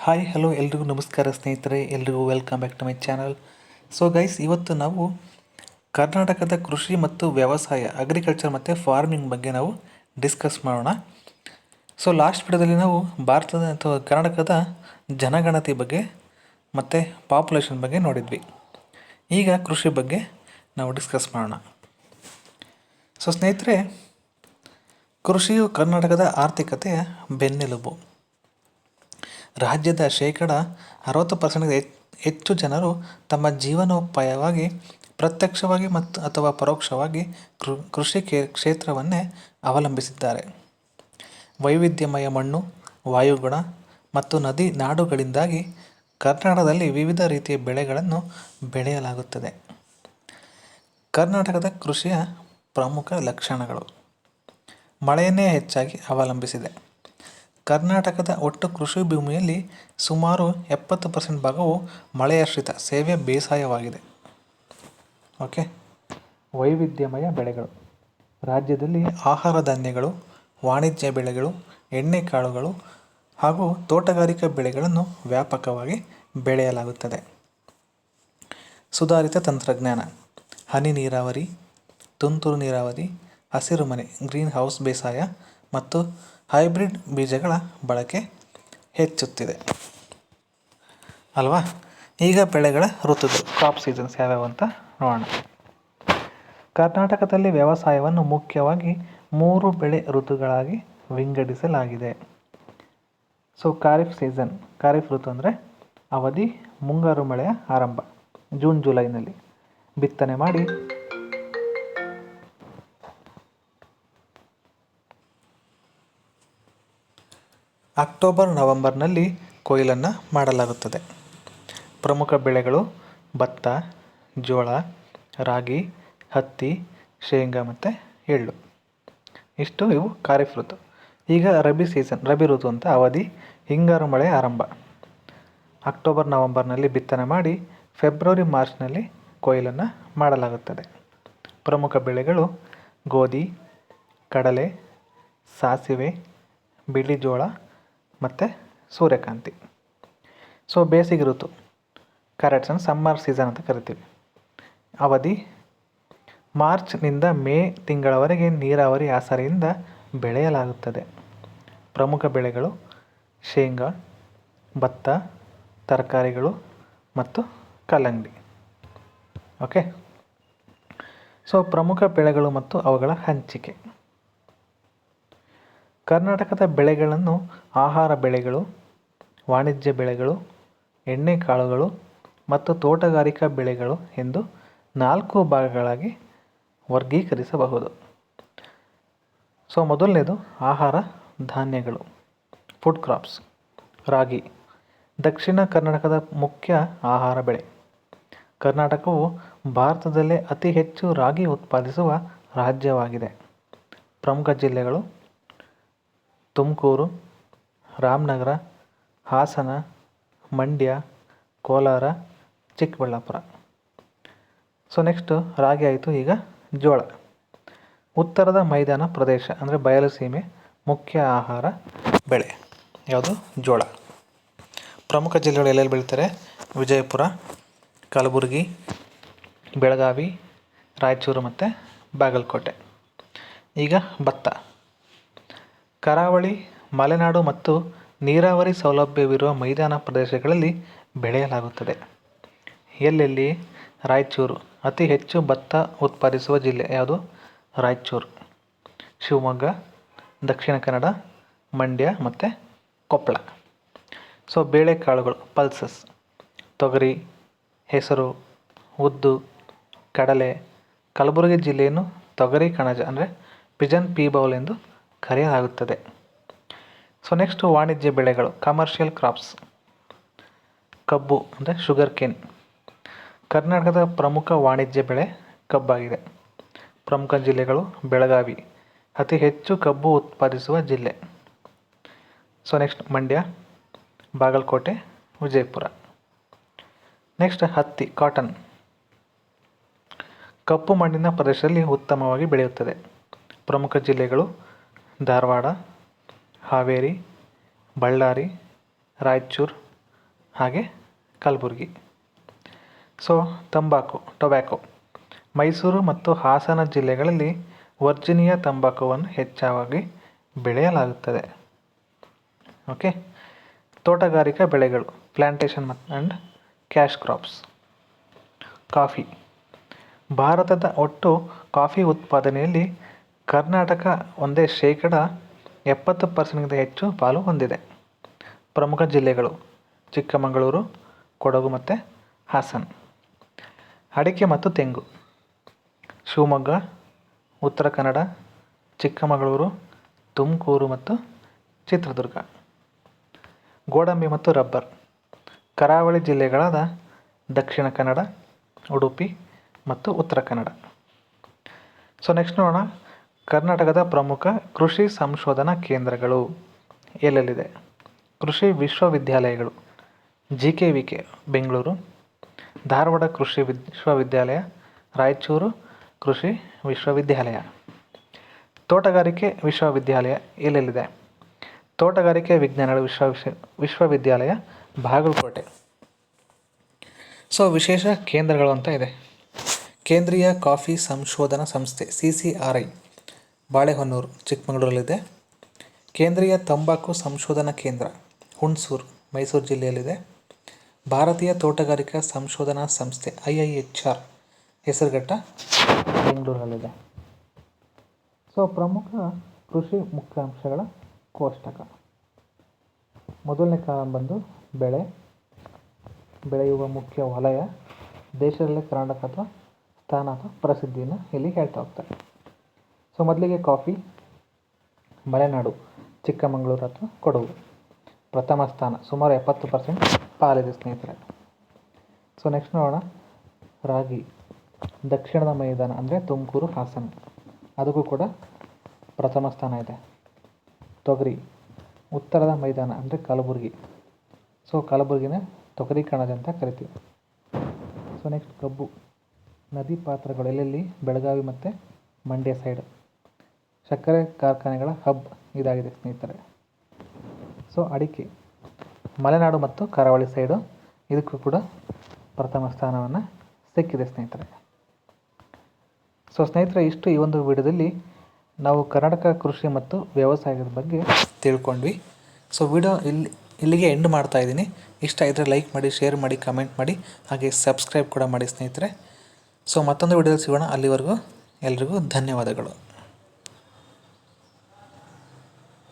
Hi hello ಎಲ್ರಿಗೂ ನಮಸ್ಕಾರ ಸ್ನೇಹಿತರೆ, ಎಲ್ರಿಗೂ welcome back to my channel. So guys, ಇವತ್ತು ನಾವು ಕರ್ನಾಟಕದ ಕೃಷಿ ಮತ್ತು ವ್ಯವಸಾಯ, ಅಗ್ರಿಕಲ್ಚರ್ ಮತ್ತು ಫಾರ್ಮಿಂಗ್ ಬಗ್ಗೆ ನಾವು ಡಿಸ್ಕಸ್ ಮಾಡೋಣ. ಸೊ ಲಾಸ್ಟ್ ವಿಡಿಯೋದಲ್ಲಿ ನಾವು ಭಾರತದ ಅಥವಾ ಕರ್ನಾಟಕದ ಜನಗಣತಿ ಬಗ್ಗೆ ಮತ್ತು ಪಾಪ್ಯುಲೇಷನ್ ಬಗ್ಗೆ ನೋಡಿದ್ವಿ. ಈಗ ಕೃಷಿ ಬಗ್ಗೆ ನಾವು ಡಿಸ್ಕಸ್ ಮಾಡೋಣ. ಸೊ ಸ್ನೇಹಿತರೆ, ಕೃಷಿಯು ಕರ್ನಾಟಕದ ಆರ್ಥಿಕತೆಯ ಬೆನ್ನೆಲುಬು. ರಾಜ್ಯದ 60% ಹೆಚ್ಚು ಜನರು ತಮ್ಮ ಜೀವನೋಪಾಯವಾಗಿ ಪ್ರತ್ಯಕ್ಷವಾಗಿ ಅಥವಾ ಪರೋಕ್ಷವಾಗಿ ಕೃಷಿ ಕ್ಷೇತ್ರವನ್ನೇ ಅವಲಂಬಿಸಿದ್ದಾರೆ. ವೈವಿಧ್ಯಮಯ ಮಣ್ಣು, ವಾಯುಗುಣ ಮತ್ತು ನದಿ ನಾಡುಗಳಿಂದಾಗಿ ಕರ್ನಾಟಕದಲ್ಲಿ ವಿವಿಧ ರೀತಿಯ ಬೆಳೆಗಳನ್ನು ಬೆಳೆಯಲಾಗುತ್ತದೆ. ಕರ್ನಾಟಕದ ಕೃಷಿಯ ಪ್ರಮುಖ ಲಕ್ಷಣಗಳು: ಮಳೆಯನ್ನೇ ಹೆಚ್ಚಾಗಿ ಅವಲಂಬಿಸಿದೆ. ಕರ್ನಾಟಕದ ಒಟ್ಟು ಕೃಷಿ ಭೂಮಿಯಲ್ಲಿ ಸುಮಾರು 70% ಭಾಗವು ಮಳೆಯಾಶ್ರಿತ ಸೇವೆ ಬೇಸಾಯವಾಗಿದೆ. ಓಕೆ. ವೈವಿಧ್ಯಮಯ ಬೆಳೆಗಳು: ರಾಜ್ಯದಲ್ಲಿ ಆಹಾರ ಧಾನ್ಯಗಳು, ವಾಣಿಜ್ಯ ಬೆಳೆಗಳು, ಎಣ್ಣೆಕಾಳುಗಳು ಹಾಗೂ ತೋಟಗಾರಿಕಾ ಬೆಳೆಗಳನ್ನು ವ್ಯಾಪಕವಾಗಿ ಬೆಳೆಯಲಾಗುತ್ತದೆ. ಸುಧಾರಿತ ತಂತ್ರಜ್ಞಾನ: ಹನಿ ನೀರಾವರಿ, ತುಂತುರು ನೀರಾವರಿ, ಹಸಿರುಮನೆ ಗ್ರೀನ್ ಹೌಸ್ ಬೇಸಾಯ ಮತ್ತು ಹೈಬ್ರಿಡ್ ಬೀಜಗಳ ಬಳಕೆ ಹೆಚ್ಚುತ್ತಿದೆ ಅಲ್ವಾ. ಈಗ ಬೆಳೆಗಳ ಋತುಗಳು, ಕ್ರಾಪ್ ಸೀಸನ್ಸ್ ಯಾವ್ಯಾವ ಅಂತ ನೋಡೋಣ. ಕರ್ನಾಟಕದಲ್ಲಿ ವ್ಯವಸಾಯವನ್ನು ಮುಖ್ಯವಾಗಿ 3 ಬೆಳೆ ಋತುಗಳಾಗಿ ವಿಂಗಡಿಸಲಾಗಿದೆ. ಸೊ ಖಾರಿಫ್ ಸೀಸನ್, ಖಾರಿಫ್ ಋತು ಅಂದರೆ ಅವಧಿ ಮುಂಗಾರು ಮಳೆಯ ಆರಂಭ, ಜೂನ್ ಜುಲೈನಲ್ಲಿ ಬಿತ್ತನೆ ಮಾಡಿ ಅಕ್ಟೋಬರ್ ನವೆಂಬರ್ನಲ್ಲಿ ಕೊಯ್ಲನ್ನು ಮಾಡಲಾಗುತ್ತದೆ. ಪ್ರಮುಖ ಬೆಳೆಗಳು ಭತ್ತ, ಜೋಳ, ರಾಗಿ, ಹತ್ತಿ, ಶೇಂಗಾ ಮತ್ತು ಎಳ್ಳು. ಇವು ಖಾರಿಫ್ ಋತು. ಈಗ ರಬಿ ಸೀಸನ್, ರಬಿ ಋತು ಅಂತ ಅವಧಿ ಹಿಂಗಾರು ಮಳೆ ಆರಂಭ, ಅಕ್ಟೋಬರ್ ನವೆಂಬರ್ನಲ್ಲಿ ಬಿತ್ತನೆ ಮಾಡಿ ಫೆಬ್ರವರಿ ಮಾರ್ಚ್ನಲ್ಲಿ ಕೊಯ್ಲನ್ನು ಮಾಡಲಾಗುತ್ತದೆ. ಪ್ರಮುಖ ಬೆಳೆಗಳು ಗೋಧಿ, ಕಡಲೆ, ಸಾಸಿವೆ, ಬಿಳಿ ಜೋಳ ಮತ್ತು ಸೂರ್ಯಕಾಂತಿ. ಸೊ ಬೇಸಿಗೆ ಋತು, ಕ್ಯಾರೆಟ್ಸನ್ನು ಸಮ್ಮರ್ ಸೀಸನ್ ಅಂತ ಕರಿತೀವಿ. ಅವಧಿ ಮಾರ್ಚ್ನಿಂದ ಮೇ ತಿಂಗಳವರೆಗೆ ನೀರಾವರಿ ಆಸರೆಯಿಂದ ಬೆಳೆಯಲಾಗುತ್ತದೆ. ಪ್ರಮುಖ ಬೆಳೆಗಳು ಶೇಂಗಾ, ಭತ್ತ, ತರಕಾರಿಗಳು ಮತ್ತು ಕಲ್ಲಂಗಡಿ. ಓಕೆ. ಸೊ ಪ್ರಮುಖ ಬೆಳೆಗಳು ಮತ್ತು ಅವುಗಳ ಹಂಚಿಕೆ. ಕರ್ನಾಟಕದ ಬೆಳೆಗಳನ್ನು ಆಹಾರ ಬೆಳೆಗಳು, ವಾಣಿಜ್ಯ ಬೆಳೆಗಳು, ಎಣ್ಣೆಕಾಳುಗಳು ಮತ್ತು ತೋಟಗಾರಿಕಾ ಬೆಳೆಗಳು ಎಂದು 4 ಭಾಗಗಳಾಗಿ ವರ್ಗೀಕರಿಸಬಹುದು. ಸೊ ಮೊದಲನೇದು ಆಹಾರ ಧಾನ್ಯಗಳು, ಫುಡ್ ಕ್ರಾಪ್ಸ್. ರಾಗಿ ದಕ್ಷಿಣ ಕರ್ನಾಟಕದ ಮುಖ್ಯ ಆಹಾರ ಬೆಳೆ. ಕರ್ನಾಟಕವು ಭಾರತದಲ್ಲೇ ಅತಿ ಹೆಚ್ಚು ರಾಗಿ ಉತ್ಪಾದಿಸುವ ರಾಜ್ಯವಾಗಿದೆ. ಪ್ರಮುಖ ಜಿಲ್ಲೆಗಳು ತುಮಕೂರು, ರಾಮನಗರ, ಹಾಸನ, ಮಂಡ್ಯ, ಕೋಲಾರ, ಚಿಕ್ಕಬಳ್ಳಾಪುರ. ಸೊ ನೆಕ್ಸ್ಟು ರಾಗಿ ಆಯಿತು. ಈಗ ಜೋಳ. ಉತ್ತರದ ಮೈದಾನ ಪ್ರದೇಶ ಅಂದರೆ ಬಯಲುಸೀಮೆ ಮುಖ್ಯ ಆಹಾರ ಬೆಳೆ ಯಾವುದು? ಜೋಳ. ಪ್ರಮುಖ ಜಿಲ್ಲೆಗಳು ಎಲ್ಲೆಲ್ಲಿ ಬೆಳೀತಾರೆ? ವಿಜಯಪುರ, ಕಲಬುರಗಿ, ಬೆಳಗಾವಿ, ರಾಯಚೂರು ಮತ್ತು ಬಾಗಲಕೋಟೆ. ಈಗ ಭತ್ತ. ಕರಾವಳಿ, ಮಲೆನಾಡು ಮತ್ತು ನೀರಾವರಿ ಸೌಲಭ್ಯವಿರುವ ಮೈದಾನ ಪ್ರದೇಶಗಳಲ್ಲಿ ಬೆಳೆಯಲಾಗುತ್ತದೆ. ಎಲ್ಲೆಲ್ಲಿ? ರಾಯಚೂರು. ಅತಿ ಹೆಚ್ಚು ಭತ್ತ ಉತ್ಪಾದಿಸುವ ಜಿಲ್ಲೆ ಯಾವುದು? ರಾಯಚೂರು. ಶಿವಮೊಗ್ಗ, ದಕ್ಷಿಣ ಕನ್ನಡ, ಮಂಡ್ಯ ಮತ್ತು ಕೊಪ್ಪಳ. ಸೊ ಬೇಳೆಕಾಳುಗಳು, ಪಲ್ಸಸ್. ತೊಗರಿ, ಹೆಸರು, ಉದ್ದು, ಕಡಲೆ. ಕಲಬುರಗಿ ಜಿಲ್ಲೆಯನ್ನು ತೊಗರಿ ಕಣಜ ಅಂದರೆ ಪಿಜನ್ ಪೀ ಬೌಲ್ ಎಂದು ಕರೆಯಲಾಗುತ್ತದೆ. ಸೊ ನೆಕ್ಸ್ಟು ವಾಣಿಜ್ಯ ಬೆಳೆಗಳು, ಕಮರ್ಷಿಯಲ್ ಕ್ರಾಪ್ಸ್. ಕಬ್ಬು ಅಂದರೆ ಶುಗರ್ ಕೇನ್. ಕರ್ನಾಟಕದ ಪ್ರಮುಖ ವಾಣಿಜ್ಯ ಬೆಳೆ ಕಬ್ಬಾಗಿದೆ. ಪ್ರಮುಖ ಜಿಲ್ಲೆಗಳು ಬೆಳಗಾವಿ, ಅತಿ ಹೆಚ್ಚು ಕಬ್ಬು ಉತ್ಪಾದಿಸುವ ಜಿಲ್ಲೆ. So next Mandya, Bagalkot, Vijayapura. Next ಹತ್ತಿ, ಕಾಟನ್. ಕಪ್ಪು ಮಣ್ಣಿನ ಪ್ರದೇಶದಲ್ಲಿ ಉತ್ತಮವಾಗಿ ಬೆಳೆಯುತ್ತದೆ. ಪ್ರಮುಖ ಜಿಲ್ಲೆಗಳು ಧಾರವಾಡ, ಹಾವೇರಿ, ಬಳ್ಳಾರಿ, ರಾಯಚೂರು ಹಾಗೆ ಕಲಬುರಗಿ. ಸೊ ಟೊಬ್ಯಾಕೊ ಮೈಸೂರು ಮತ್ತು ಹಾಸನ ಜಿಲ್ಲೆಗಳಲ್ಲಿ ವರ್ಜಿನಿಯಾ ತಂಬಾಕುವನ್ನು ಹೆಚ್ಚಾಗಿ ಬೆಳೆಯಲಾಗುತ್ತದೆ. ಓಕೆ. ತೋಟಗಾರಿಕಾ ಬೆಳೆಗಳು plantation and cash crops. Coffee. ಭಾರತದ ಒಟ್ಟು ಕಾಫಿ ಉತ್ಪಾದನೆಯಲ್ಲಿ ಕರ್ನಾಟಕ ಒಂದೇ 70% ಹೆಚ್ಚು ಪಾಲು ಹೊಂದಿದೆ. ಪ್ರಮುಖ ಜಿಲ್ಲೆಗಳು ಚಿಕ್ಕಮಗಳೂರು, ಕೊಡಗು ಮತ್ತು ಹಾಸನ. ಅಡಿಕೆ ಮತ್ತು ತೆಂಗು ಶಿವಮೊಗ್ಗ, ಉತ್ತರ ಕನ್ನಡ, ಚಿಕ್ಕಮಗಳೂರು, ತುಮಕೂರು ಮತ್ತು ಚಿತ್ರದುರ್ಗ. ಗೋಡಂಬಿ ಮತ್ತು ರಬ್ಬರ್ ಕರಾವಳಿ ಜಿಲ್ಲೆಗಳಾದ ದಕ್ಷಿಣ ಕನ್ನಡ, ಉಡುಪಿ ಮತ್ತು ಉತ್ತರ ಕನ್ನಡ. ಸೊ ನೆಕ್ಸ್ಟ್ ನೋಡೋಣ, ಕರ್ನಾಟಕದ ಪ್ರಮುಖ ಕೃಷಿ ಸಂಶೋಧನಾ ಕೇಂದ್ರಗಳು ಎಲ್ಲೆಲ್ಲಿದೆ. ಕೃಷಿ ವಿಶ್ವವಿದ್ಯಾಲಯಗಳು JKVK ಬೆಂಗಳೂರು, ಧಾರವಾಡ ಕೃಷಿ ವಿಶ್ವವಿದ್ಯಾಲಯ, ರಾಯಚೂರು ಕೃಷಿ ವಿಶ್ವವಿದ್ಯಾಲಯ. ತೋಟಗಾರಿಕೆ ವಿಶ್ವವಿದ್ಯಾಲಯ ಎಲ್ಲೆಲ್ಲಿದೆ. ತೋಟಗಾರಿಕೆ ವಿಜ್ಞಾನಗಳ ವಿಶ್ವವಿದ್ಯಾಲಯ ಬಾಗಲಕೋಟೆ. ಸೊ ವಿಶೇಷ ಕೇಂದ್ರಗಳು ಅಂತ ಇದೆ. ಕೇಂದ್ರೀಯ ಕಾಫಿ ಸಂಶೋಧನಾ ಸಂಸ್ಥೆ CCRI ಬಾಳೆಹೊನ್ನೂರು ಚಿಕ್ಕಮಗಳೂರಲ್ಲಿದೆ. ಕೇಂದ್ರೀಯ ತಂಬಾಕು ಸಂಶೋಧನಾ ಕೇಂದ್ರ ಹುಣಸೂರು ಮೈಸೂರು ಜಿಲ್ಲೆಯಲ್ಲಿದೆ. ಭಾರತೀಯ ತೋಟಗಾರಿಕಾ ಸಂಶೋಧನಾ ಸಂಸ್ಥೆ IIHR ಹೆಸರುಘಟ್ಟ ಬೆಂಗಳೂರಲ್ಲಿದೆ. ಸೊ ಪ್ರಮುಖ ಕೃಷಿ ಮುಖ್ಯಾಂಶಗಳ ಕೋಷ್ಟಕ. ಮೊದಲನೇ ಕಾಲಂ ಬಂದು ಬೆಳೆಯುವ ಮುಖ್ಯ ವಲಯ, ದೇಶದಲ್ಲೇ ಕರ್ನಾಟಕ ಅಥವಾ ಸ್ಥಾನ ಅಥವಾ ಪ್ರಸಿದ್ಧಿಯನ್ನು ಇಲ್ಲಿ ಹೇಳ್ತಾ ಹೋಗ್ತಾರೆ. ಸೊ ಮೊದಲಿಗೆ ಕಾಫಿ, ಮಲೆನಾಡು ಚಿಕ್ಕಮಗಳೂರು ಅಥವಾ ಕೊಡಗು ಪ್ರಥಮ ಸ್ಥಾನ, ಸುಮಾರು 70% ಪಾಲಿದೆ ಸ್ನೇಹಿತರೆ. ಸೊ ನೆಕ್ಸ್ಟ್ ನೋಡೋಣ, ರಾಗಿ ದಕ್ಷಿಣದ ಮೈದಾನ ಅಂದರೆ ತುಮಕೂರು, ಹಾಸನ, ಅದಕ್ಕೂ ಕೂಡ ಪ್ರಥಮ ಸ್ಥಾನ ಇದೆ. ತೊಗರಿ ಉತ್ತರದ ಮೈದಾನ ಅಂದರೆ ಕಲಬುರಗಿ. ಸೊ ಕಲಬುರಗಿನ ತೊಗರಿ ಕಣಜ ಅಂತ ಕರಿತೀವಿ. ಸೊ ನೆಕ್ಸ್ಟ್ ಕಬ್ಬು ನದಿ ಪಾತ್ರಗಳು ಎಲ್ಲೆಲ್ಲಿ, ಬೆಳಗಾವಿ ಮತ್ತು ಮಂಡ್ಯ ಸೈಡ್. ಸಕ್ಕರೆ ಕಾರ್ಖಾನೆಗಳ ಹಬ್ ಇದಾಗಿದೆ ಸ್ನೇಹಿತರೆ. ಸೊ ಅಡಿಕೆ ಮಲೆನಾಡು ಮತ್ತು ಕರಾವಳಿ ಸೈಡು, ಇದಕ್ಕೂ ಕೂಡ ಪ್ರಥಮ ಸ್ಥಾನವನ್ನು ಸಿಕ್ಕಿದೆ ಸ್ನೇಹಿತರೆ. ಸೊ ಸ್ನೇಹಿತರೆ, ಇಷ್ಟು ಈ ಒಂದು ವಿಡಿಯೋದಲ್ಲಿ ನಾವು ಕರ್ನಾಟಕ ಕೃಷಿ ಮತ್ತು ವ್ಯವಸಾಯದ ಬಗ್ಗೆ ತಿಳ್ಕೊಂಡ್ವಿ. ಸೊ ವಿಡಿಯೋ ಇಲ್ಲಿಗೆ ಎಂಡ್ ಮಾಡ್ತಾ ಇದ್ದೀನಿ. ಇಷ್ಟ ಇದ್ದರೆ ಲೈಕ್ ಮಾಡಿ, ಶೇರ್ ಮಾಡಿ, ಕಮೆಂಟ್ ಮಾಡಿ, ಹಾಗೆ ಸಬ್ಸ್ಕ್ರೈಬ್ ಕೂಡ ಮಾಡಿ ಸ್ನೇಹಿತರೆ. ಸೊ ಮತ್ತೊಂದು ವಿಡಿಯೋದಲ್ಲಿ ಸಿಗೋಣ. ಅಲ್ಲಿವರೆಗೂ ಎಲ್ರಿಗೂ ಧನ್ಯವಾದಗಳು.